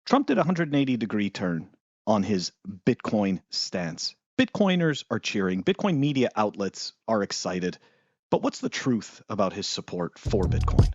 Trump did a 180-degree turn on his Bitcoin stance. Bitcoiners are cheering. Bitcoin media outlets are excited. But what's the truth about his support for Bitcoin?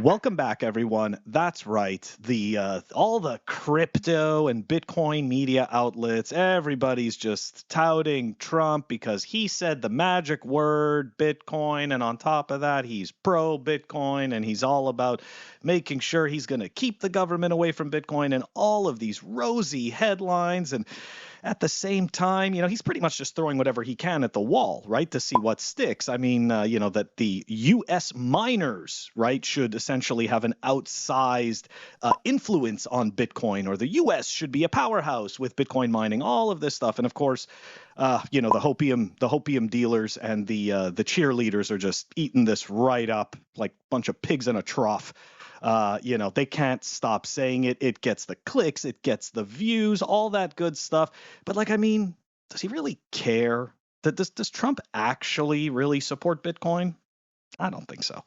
Welcome back, everyone. That's right. All the crypto and Bitcoin media outlets, everybody's just touting Trump because he said the magic word Bitcoin, and on top of that, he's pro Bitcoin, and he's all about making sure he's going to keep the government away from Bitcoin, and all of these rosy headlines. And at the same time, he's pretty much just throwing whatever he can at the wall, right, to see what sticks. I mean, that the U.S. miners, right, should essentially have an outsized influence on Bitcoin, or the U.S. should be a powerhouse with Bitcoin mining, all of this stuff. And of course, the hopium dealers and the cheerleaders are just eating this right up like a bunch of pigs in a trough. They can't stop saying it. It gets the clicks, it gets the views, all that good stuff. But does he really care? Does Trump actually really support Bitcoin? I don't think so.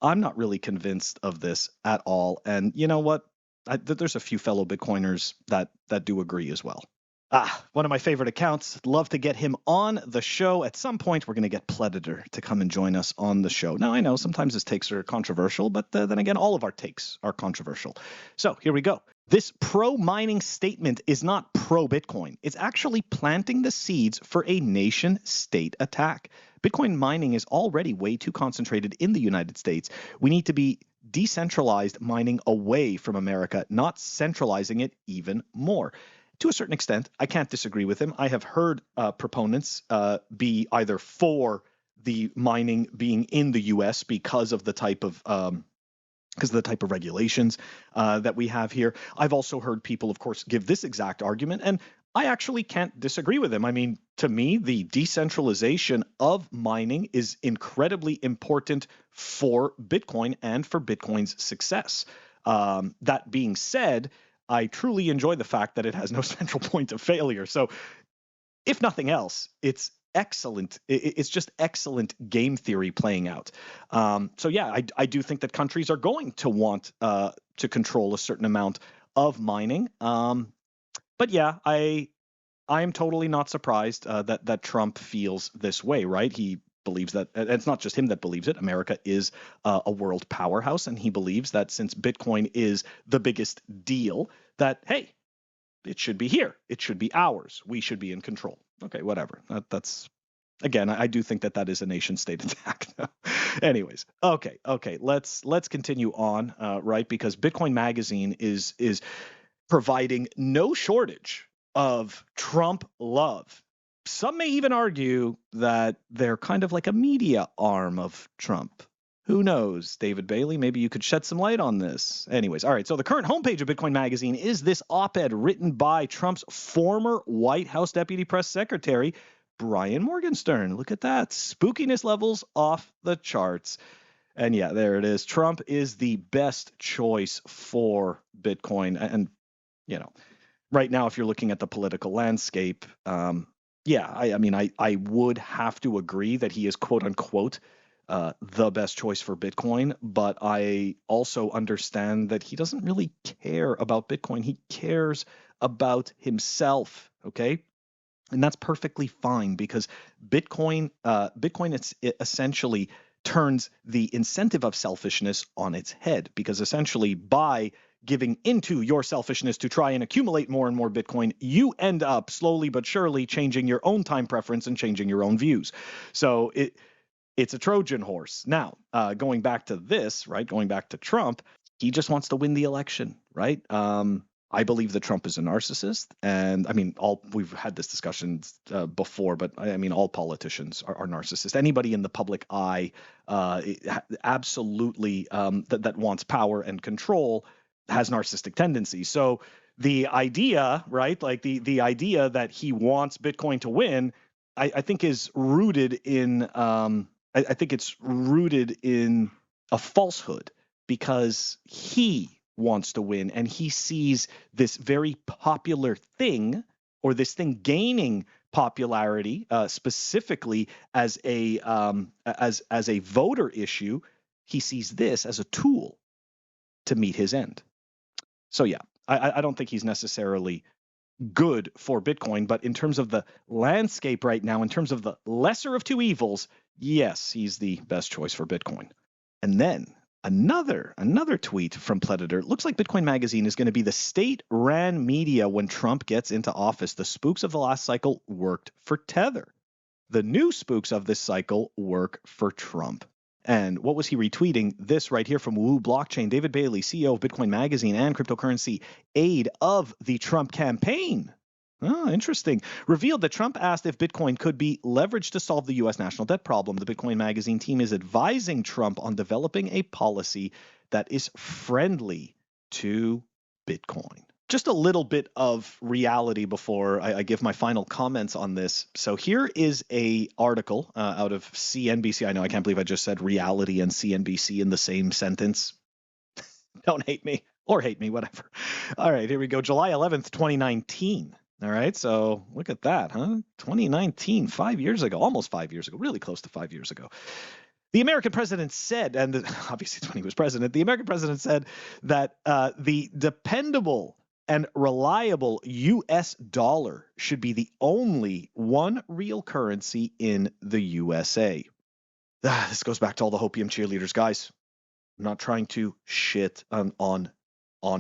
I'm not really convinced of this at all. And you know what? There's a few fellow Bitcoiners that do agree as well. One of my favorite accounts. Love to get him on the show. At some point, we're going to get Predator to come and join us on the show. Now, I know sometimes his takes are controversial, but then again, all of our takes are controversial. So here we go. This pro-mining statement is not pro-Bitcoin. It's actually planting the seeds for a nation-state attack. Bitcoin mining is already way too concentrated in the United States. We need to be decentralized mining away from America, not centralizing it even more. To a certain extent, I can't disagree with him. I have heard proponents be either for the mining being in the U.S. because of the type of regulations that we have here. I've also heard people, of course, give this exact argument, and I actually can't disagree with him. I mean, to me, the decentralization of mining is incredibly important for Bitcoin and for Bitcoin's success. That being said, I truly enjoy the fact that it has no central point of failure. So if nothing else, it's excellent. It's just excellent game theory playing out. So yeah, I do think that countries are going to want to control a certain amount of mining. But yeah, I am totally not surprised that Trump feels this way, right? He believes that, and it's not just him that believes it. America is a world powerhouse, and he believes that since Bitcoin is the biggest deal, that, hey, it should be here. It should be ours. We should be in control. Okay, whatever. That's, again, I do think that is a nation-state attack. Anyways, okay. Let's continue on, right? Because Bitcoin Magazine is providing no shortage of Trump love. Some may even argue that they're kind of like a media arm of Trump. Who knows, David Bailey? Maybe you could shed some light on this. Anyways, all right. So the current homepage of Bitcoin Magazine is this op-ed written by Trump's former White House Deputy Press Secretary, Brian Morgenstern. Look at that. Spookiness levels off the charts. And yeah, there it is. Trump is the best choice for Bitcoin. And, right now, if you're looking at the political landscape, I would have to agree that he is, quote unquote, the best choice for Bitcoin. But I also understand that he doesn't really care about Bitcoin. He cares about himself. Okay. And that's perfectly fine, because Bitcoin it essentially turns the incentive of selfishness on its head, because essentially by giving into your selfishness to try and accumulate more and more Bitcoin, you end up slowly but surely changing your own time preference and changing your own views. So it's a Trojan horse. Now, going back to this, right? Going back to Trump, he just wants to win the election, right? I believe that Trump is a narcissist, and I mean, we've had this discussion before, but I mean, all politicians are narcissists. Anybody in the public eye, absolutely, that wants power and control has narcissistic tendencies. So the idea, right, like the idea that he wants Bitcoin to win, I think is rooted in, I think it's rooted in a falsehood, because he wants to win, and he sees this very popular thing, or this thing gaining popularity, specifically as a voter issue. He sees this as a tool to meet his end. So yeah, I don't think he's necessarily good for Bitcoin, but in terms of the landscape right now, in terms of the lesser of two evils, yes, he's the best choice for Bitcoin. And then another tweet from Predator. Looks like Bitcoin Magazine is going to be the state-ran media when Trump gets into office. The spooks of the last cycle worked for Tether. The new spooks of this cycle work for Trump. And what was he retweeting? This right here from Woo Blockchain. David Bailey, CEO of Bitcoin Magazine and cryptocurrency aide of the Trump campaign. Oh, interesting. Revealed that Trump asked if Bitcoin could be leveraged to solve the U.S. national debt problem. The Bitcoin Magazine team is advising Trump on developing a policy that is friendly to Bitcoin. Just a little bit of reality before I give my final comments on this. So here is a article out of CNBC. I know I can't believe I just said reality and CNBC in the same sentence. Don't hate me or hate me, whatever. All right, here we go. July 11th, 2019. All right, so look at that, huh? 2019, 5 years ago, almost 5 years ago, really close to 5 years ago. The American president said, and obviously it's when he was president, the American president said that the dependable and reliable U.S. dollar should be the only one real currency in the USA. This goes back to all the hopium cheerleaders, guys. I'm not trying to shit on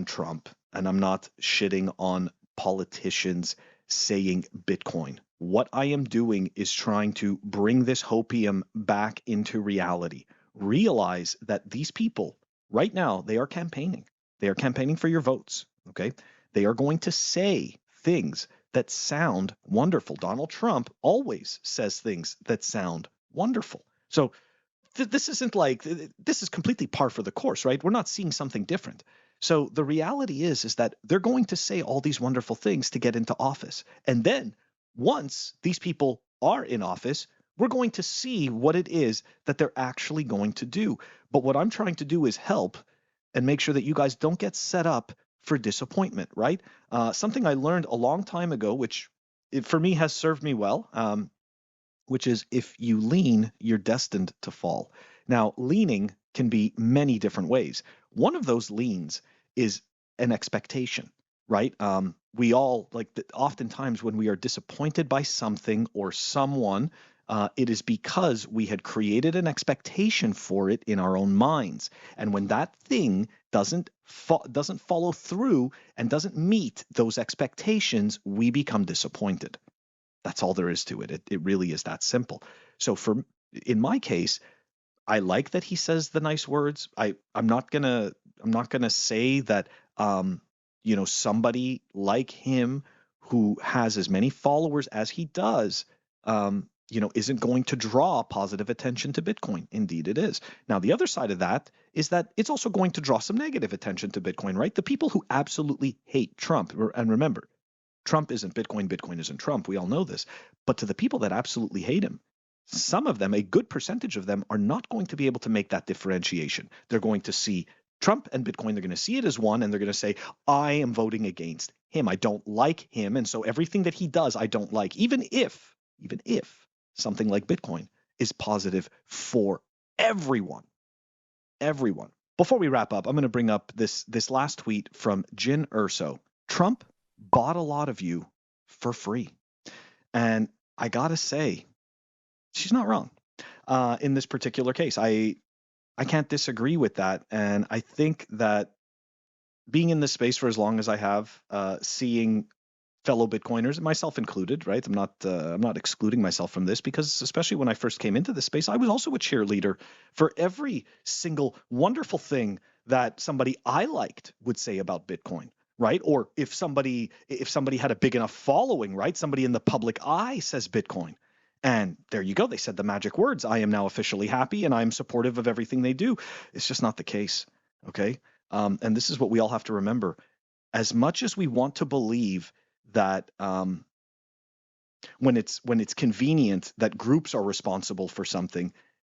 Trump, and I'm not shitting on politicians saying Bitcoin. What I am doing is trying to bring this hopium back into reality. Realize that these people right now, they are campaigning. They are campaigning for your votes, okay? They are going to say things that sound wonderful. Donald Trump always says things that sound wonderful. So this isn't like, this is completely par for the course, right? We're not seeing something different. So the reality is that they're going to say all these wonderful things to get into office. And then once these people are in office, we're going to see what it is that they're actually going to do. But what I'm trying to do is help and make sure that you guys don't get set up for disappointment, right? Something I learned a long time ago, which for me has served me well, which is if you lean, you're destined to fall. Now, leaning can be many different ways. One of those leans is an expectation, right? We all, oftentimes when we are disappointed by something or someone, it is because we had created an expectation for it in our own minds. And when that thing doesn't follow through and doesn't meet those expectations, we become disappointed. That's all there is to it. It really is that simple. So in my case, I like that he says the nice words. I'm not gonna say that somebody like him who has as many followers as he does isn't going to draw positive attention to Bitcoin. Indeed it is. Now the other side of that is that it's also going to draw some negative attention to Bitcoin, right? The people who absolutely hate Trump, and remember, Trump isn't Bitcoin, Bitcoin isn't Trump. We all know this. But to the people that absolutely hate him, some of them, a good percentage of them, are not going to be able to make that differentiation. They're going to see Trump and Bitcoin, they're going to see it as one, and they're going to say, I am voting against him. I don't like him. And so everything that he does, I don't like, even if something like Bitcoin is positive for everyone. Everyone. Before we wrap up, I'm going to bring up this last tweet from Jin Urso. Trump bought a lot of you for free. And I got to say, she's not wrong in this particular case. I can't disagree with that. And I think that being in this space for as long as I have, seeing fellow Bitcoiners, myself included, right? I'm not excluding myself from this, because especially when I first came into this space, I was also a cheerleader for every single wonderful thing that somebody I liked would say about Bitcoin, right? Or if somebody had a big enough following, right? Somebody in the public eye says Bitcoin. And there you go. They said the magic words. I am now officially happy and I'm supportive of everything they do. It's just not the case. Okay. And this is what we all have to remember. As much as we want to believe that when it's convenient that groups are responsible for something,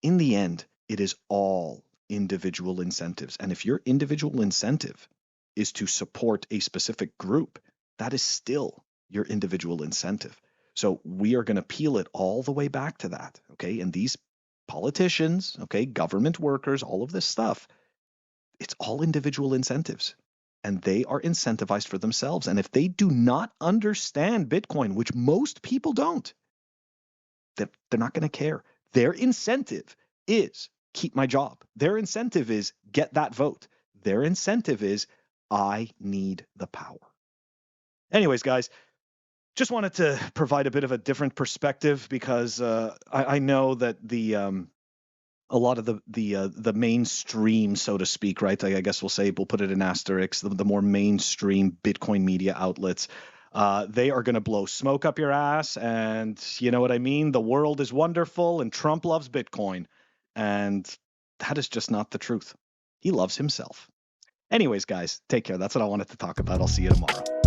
in the end, it is all individual incentives. And if your individual incentive is to support a specific group, that is still your individual incentive. So we are going to peel it all the way back to that, okay? And these politicians, okay, government workers, all of this stuff, it's all individual incentives. And they are incentivized for themselves. And if they do not understand Bitcoin, which most people don't, they're not going to care. Their incentive is keep my job. Their incentive is get that vote. Their incentive is I need the power. Anyways, guys, just wanted to provide a bit of a different perspective because I know that a lot of the mainstream, so to speak, right? I guess we'll put it in asterisks, the more mainstream Bitcoin media outlets, they are going to blow smoke up your ass. And you know what I mean? The world is wonderful and Trump loves Bitcoin. And that is just not the truth. He loves himself. Anyways, guys, take care. That's what I wanted to talk about. I'll see you tomorrow.